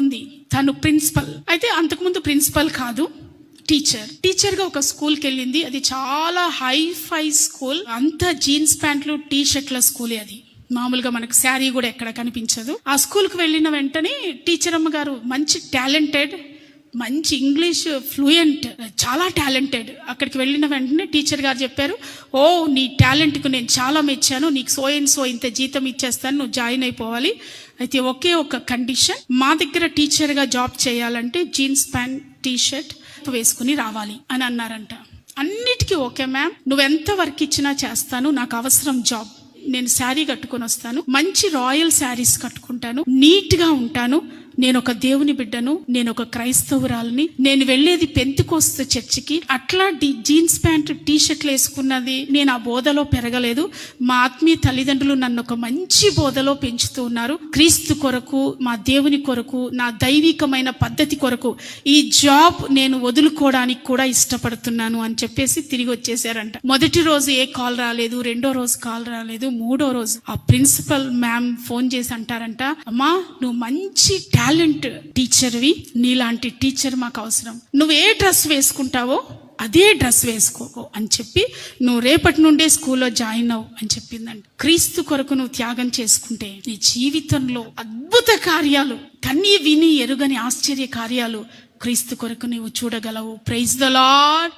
ఉంది. తను ప్రిన్సిపల్ అయితే, అంతకుముందు ప్రిన్సిపల్ కాదు, టీచర్గా ఒక స్కూల్కి వెళ్ళింది. అది చాలా హైఫై స్కూల్, అంతా జీన్స్ ప్యాంట్లు టీ షర్ట్ల స్కూలే. అది మామూలుగా మనకు శారీ కూడా ఎక్కడ కనిపించదు. ఆ స్కూల్కి వెళ్ళిన వెంటనే టీచర్ అమ్మ గారు మంచి టాలెంటెడ్, మంచి ఇంగ్లీష్ ఫ్లూయెంట్, చాలా టాలెంటెడ్. అక్కడికి వెళ్ళిన వెంటనే టీచర్ గారు చెప్పారు, ఓ నీ టాలెంట్కు నేను చాలా మెచ్చాను, నీకు సో ఇంత జీతం ఇచ్చేస్తాను, నువ్వు జాయిన్ అయిపోవాలి. అయితే ఒకే ఒక కండిషన్, మా దగ్గర టీచర్గా జాబ్ చేయాలంటే జీన్స్ ప్యాంట్ టీ షర్ట్ వేసుకుని రావాలి అని అన్నారంట. అన్నిటికీ ఓకే మ్యామ్, నువ్వెంత వర్క్ ఇచ్చినా చేస్తాను, నాకు అవసరం జాబ్. నేను శారీ కట్టుకొని వస్తాను, మంచి రాయల్ శారీస్ కట్టుకుంటాను, నీట్గా ఉంటాను, నేను ఒక దేవుని బిడ్డను, నేను ఒక క్రైస్తవురాలని, నేను వెళ్ళేది పెంతెకోస్తు చర్చికి. అట్లా జీన్స్ ప్యాంట్ టీ షర్ట్లు వేసుకున్నది నేను ఆ బోధలో పెరగలేదు. మా ఆత్మీయ తల్లిదండ్రులు నన్ను ఒక మంచి బోధలో పెంచుతూ ఉన్నారు. క్రీస్తు కొరకు, మా దేవుని కొరకు, నా దైవికమైన పద్ధతి కొరకు ఈ జాబ్ నేను వదులుకోవడానికి కూడా ఇష్టపడుతున్నాను అని చెప్పేసి తిరిగి వచ్చేసారంట. మొదటి రోజు ఏ కాల్ రాలేదు, రెండో రోజు కాల్ రాలేదు, మూడో రోజు ఆ ప్రిన్సిపల్ మ్యామ్ ఫోన్ చేసి అంటారంట, అమ్మా నువ్వు మంచి టాలెంట్ టీచర్వి, నీలాంటి టీచర్ మాకు అవసరం, నువ్వు ఏ డ్రెస్ వేసుకుంటావో అదే డ్రెస్ వేసుకో అని చెప్పి నువ్వు రేపటి నుండే స్కూల్లో జాయిన్ అవ్వు అని చెప్పిందండి. క్రీస్తు కొరకు నువ్వు త్యాగం చేసుకుంటే నీ జీవితంలో అద్భుత కార్యాలు, కన్నీ విని ఎరుగని ఆశ్చర్య కార్యాలు క్రీస్తు కొరకు నువ్వు చూడగలవు. Praise the lord.